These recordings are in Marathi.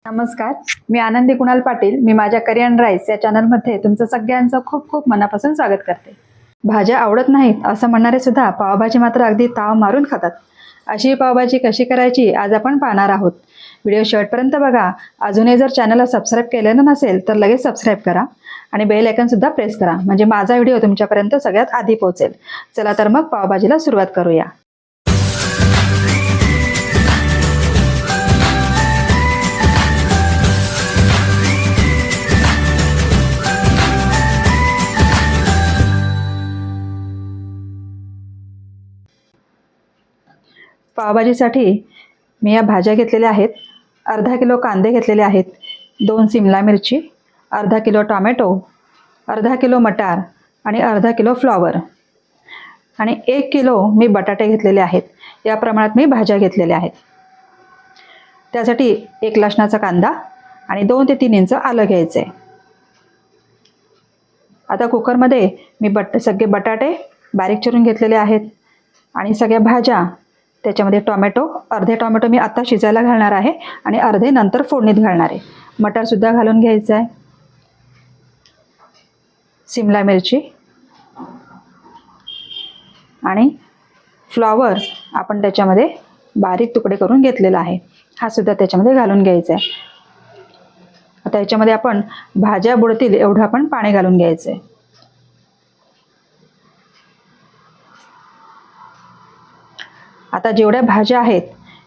नमस्कार, मी आनंदी कुणाल पाटील. मी माझ्या करी अँड राईस या चॅनलमध्ये तुमचं सगळ्यांचं खूप खूप मनापासून स्वागत करते. भाज्या आवडत नाहीत असं म्हणणारे सुद्धा पावभाजी मात्र अगदी ताव मारून खातात. अशी पावभाजी कशी करायची आज आपण पाहणार आहोत. व्हिडिओ शेवटपर्यंत बघा. अजूनही जर चॅनलला सबस्क्राईब केलेलं नसेल तर लगेच सबस्क्राईब करा आणि बेल आयकॉन सुद्धा प्रेस करा, म्हणजे माझा व्हिडिओ तुमच्यापर्यंत सगळ्यात आधी पोहोचेल. चला तर मग पावभाजीला सुरुवात करूया. पावभाजीसाठी मी या भाज्या घेतलेल्या आहेत. अर्धा किलो कांदे घेतलेले आहेत, 2 सिमला मिरची, अर्धा किलो टोमॅटो, अर्धा किलो मटार आणि अर्धा किलो फ्लॉवर आणि 1 किलो मी बटाटे घेतलेले आहेत. या प्रमाणात मी भाज्या घेतलेल्या आहेत. त्यासाठी 1 लसणाचा कांदा आणि 2 ते 3 इंच आलं घ्यायचं आहे. आता कुकरमध्ये मी सगळे बटाटे बारीक चिरून घेतलेले आहेत आणि सगळ्या भाज्या त्याच्यामध्ये अर्धे टोमॅटो मी आता शिजायला घालणार आहे आणि अर्धे नंतर फोडणीत घालणार आहे. मटारसुद्धा घालून घ्यायचं आहे. सिमला मिरची आणि फ्लॉवर आपण त्याच्यामध्ये बारीक तुकडे करून घेतलेला आहे, हा सुद्धा त्याच्यामध्ये घालून घ्यायचा आहे. आता याच्यामध्ये आपण भाज्या बुडतील एवढं आपण पाणी घालून घ्यायचं आहे. आता जेवढ्या भाज्या आहेत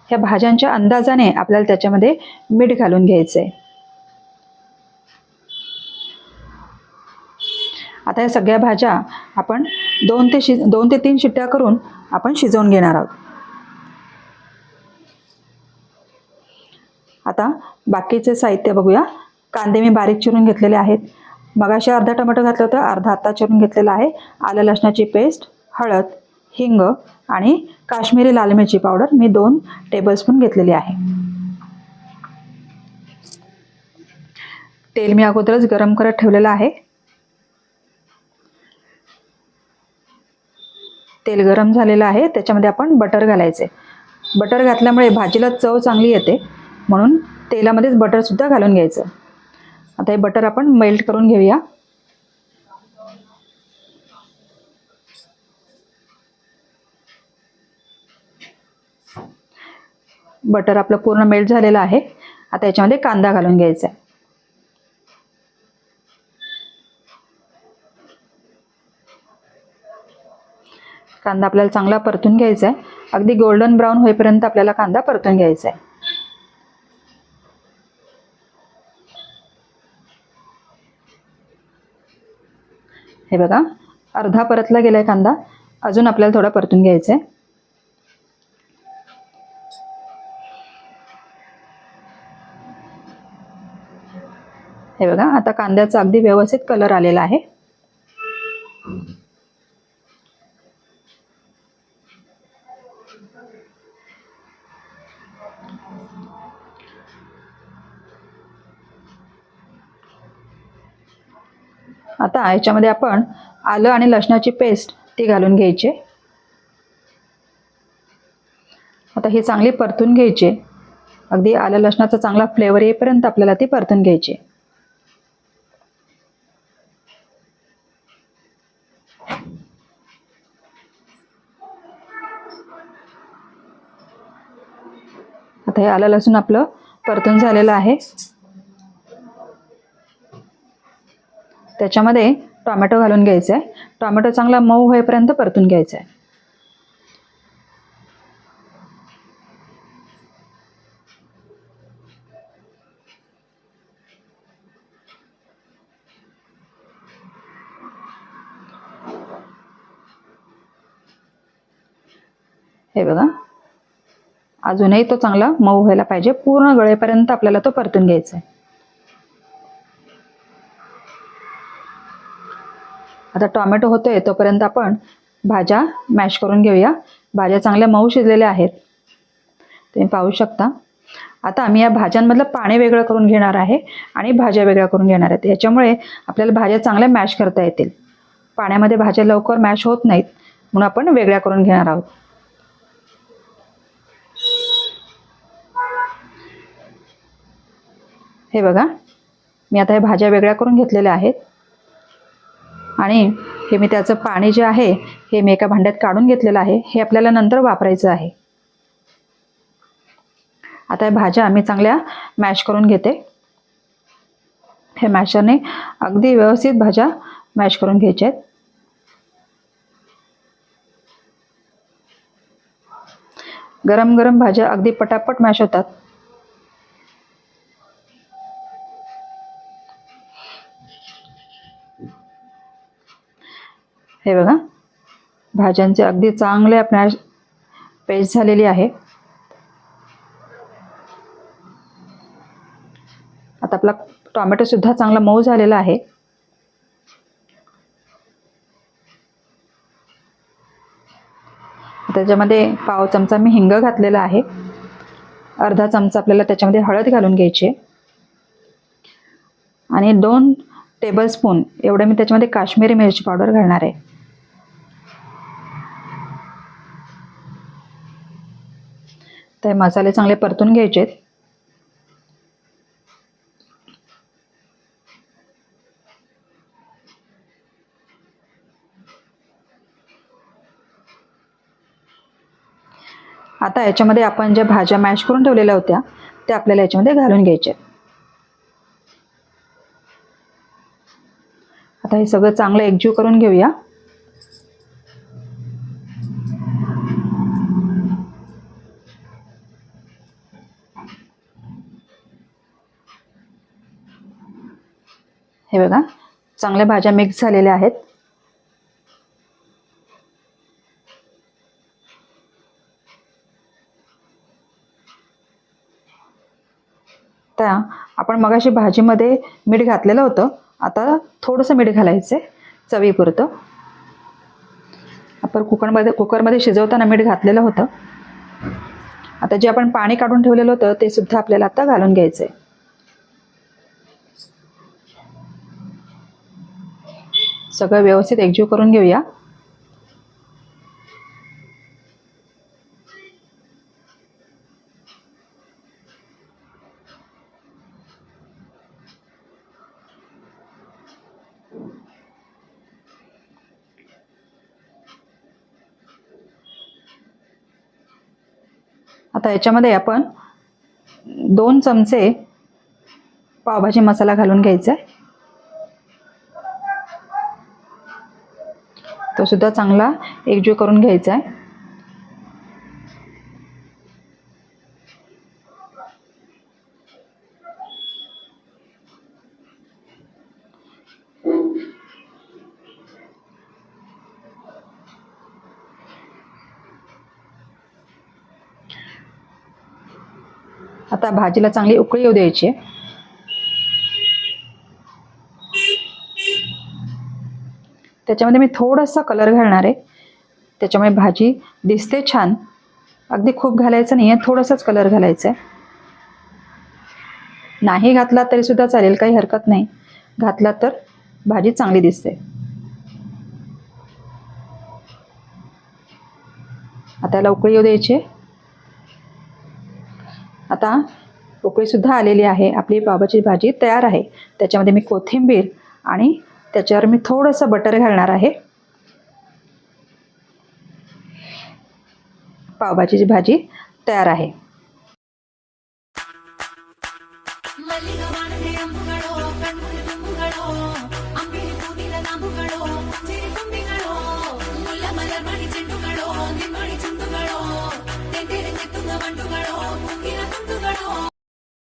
ह्या भाज्यांच्या अंदाजाने आपल्याला त्याच्यामध्ये मीठ घालून घ्यायचं आहे. आता या सगळ्या भाज्या आपण 2 ते 3 शिट्ट्या करून आपण शिजवून घेणार आहोत. आता बाकीचे साहित्य बघूया. कांदे मी बारीक चिरून घेतलेले आहेत. मगाशी अर्धा टोमॅटो घातलं होतं, अर्धा आत्ता चिरून घेतलेला आहे. आलं लसणाची पेस्ट, हळद, हिंग आणि काश्मीरी लाल मिरची पावडर मी 2 टेबलस्पून घेतलेली आहे. तेल मी अगोदरच गरम करत ठेवलेलं आहे. तेल गरम झालेलं आहे, त्याच्यामध्ये आपण बटर घालायचे. बटर घातल्यामुळे भाजीला चव चांगली येते, म्हणून तेलामध्येच बटरसुद्धा घालून घ्यायचं. आता हे बटर आपण मेल्ट करून घेऊया. बटर आपलं पूर्ण मेल्ट झालेलं आहे. आता याच्यामध्ये कांदा घालून घ्यायचा आहे. कांदा आपल्याला चांगला परतून घ्यायचा आहे. अगदी गोल्डन ब्राऊन होईपर्यंत आपल्याला कांदा परतून घ्यायचा आहे. हे बघा, अर्धा परतला गेलाय कांदा. अजून आपल्याला थोडा परतून घ्यायचा आहे. हे बघा, आता कांद्याचा अगदी व्यवस्थित कलर आलेला आहे. आता याच्यामध्ये आपण आलं आणि लसणाची पेस्ट ती घालून घ्यायची. आता ही चांगली परतून घ्यायची. अगदी आलं लसणाचा चांगला फ्लेवर येईपर्यंत आपल्याला ती परतून घ्यायची. आता हे आलं लसूण आपलं परतून झालेलं आहे. त्याच्यामध्ये टोमॅटो घालून घ्यायचा आहे. टोमॅटो चांगला मऊ होईपर्यंत परतून घ्यायचा आहे. हे बघा, अजूनही तो चांगला मऊ व्हायला पाहिजे. पूर्ण गळेपर्यंत आपल्याला तो परतून घ्यायचा आहे. आता टोमॅटो होतोय तोपर्यंत आपण भाज्या मॅश करून घेऊया. भाज्या चांगल्या मऊ शिजलेल्या आहेत, तुम्ही पाहू शकता. आता मी या भाज्यांमधलं पाणी वेगळं करून घेणार आहे आणि भाज्या वेगळ्या करून घेणार आहेत. याच्यामुळे आपल्याला भाज्या चांगल्या मॅश करता येतील. पाण्यामध्ये भाज्या लवकर मॅश होत नाहीत, म्हणून आपण वेगळ्या करून घेणार आहोत. हे बघा, मी आता हे भाज्या वेगळ्या करून घेतलेल्या आहेत आणि हे मी त्याचं पाणी जे आहे हे मी एका भांड्यात काढून घेतलेलं आहे. हे आपल्याला नंतर वापरायचं आहे. आता या भाज्या मी चांगल्या मॅश करून घेते. हे मॅशरने अगदी व्यवस्थित भाज्या मॅश करून घ्यायच्या आहेत. गरम गरम भाज्या अगदी पटापट मॅश होतात. हे बघा, भाज्यांचे अगदी चांगले मॅश पेस्ट झालेली आहे. आता आपला टोमॅटो सुद्धा चांगला मऊ झालेला आहे. त्याच्यामध्ये पाव चमचा मी हिंग घातलेला आहे. अर्धा चमचा आपल्याला त्याच्यामध्ये हळद घालून घ्यायची आणि 2 टेबलस्पून एवढं मी त्याच्यामध्ये काश्मीरी मिरची पावडर घालणार आहे. तर मसाले चांगले परतून घ्यायचे. आता याच्यामध्ये आपण ज्या भाज्या मॅश करून ठेवलेल्या होत्या त्या आपल्याला याच्यामध्ये घालून घ्यायच्या. आता हे सगळं चांगलं एकजीव करून घेऊया. हे बघा, चांगल्या भाज्या मिक्स झालेल्या आहेत. त्या आपण मगाशी भाजीमध्ये मीठ घातलेलं होतं. आता थोडंसं मीठ घालायचं आहे चवीपुरतं. आपण कुकरमध्ये शिजवताना मीठ घातलेलं होतं. आता जे आपण पाणी काढून ठेवलेलं होतं ते सुद्धा आपल्याला आता घालून घ्यायचं आहे. सगळं व्यवस्थित एकजीव करून घेऊया. आता याच्यामध्ये आपण 2 चमचे पावभाजी मसाला घालून घ्यायचा आहे. तो सुद्धा चांगला एकजीव करून घ्यायचा आहे. आता भाजीला चांगली उकळी येऊ द्यायची. त्याच्यामध्ये मी थोडासा कलर घालणार आहे. त्याच्यामुळे भाजी दिसते छान. अगदी खूप घालायचं नाही आहे, थोडासाच कलर घालायचा आहे. नाही घातला तरी सुद्धा चालेल, काही हरकत नाही. घातला तर भाजी चांगली दिसते. आता याला उकळी येऊ द्यायची. आता उकळी सुद्धा आलेली आहे. आपली पावभाजी भाजी तयार आहे. त्याच्यामध्ये मी कोथिंबीर आणि त्याच्यावर मी थोडंसं बटर घालणार आहे. पावभाजीची भाजी तयार आहे. ಚೆಂಡುಗಳು ನಿಮ್ಮಡಿ ಚುಂಡುಗಳು ತೆಂದಿರೆ ಚಿತ್ತುಂಗ ಬಂಡುಗಳು ಮುಕ್ಕಿನ ತುಂಡುಗಳು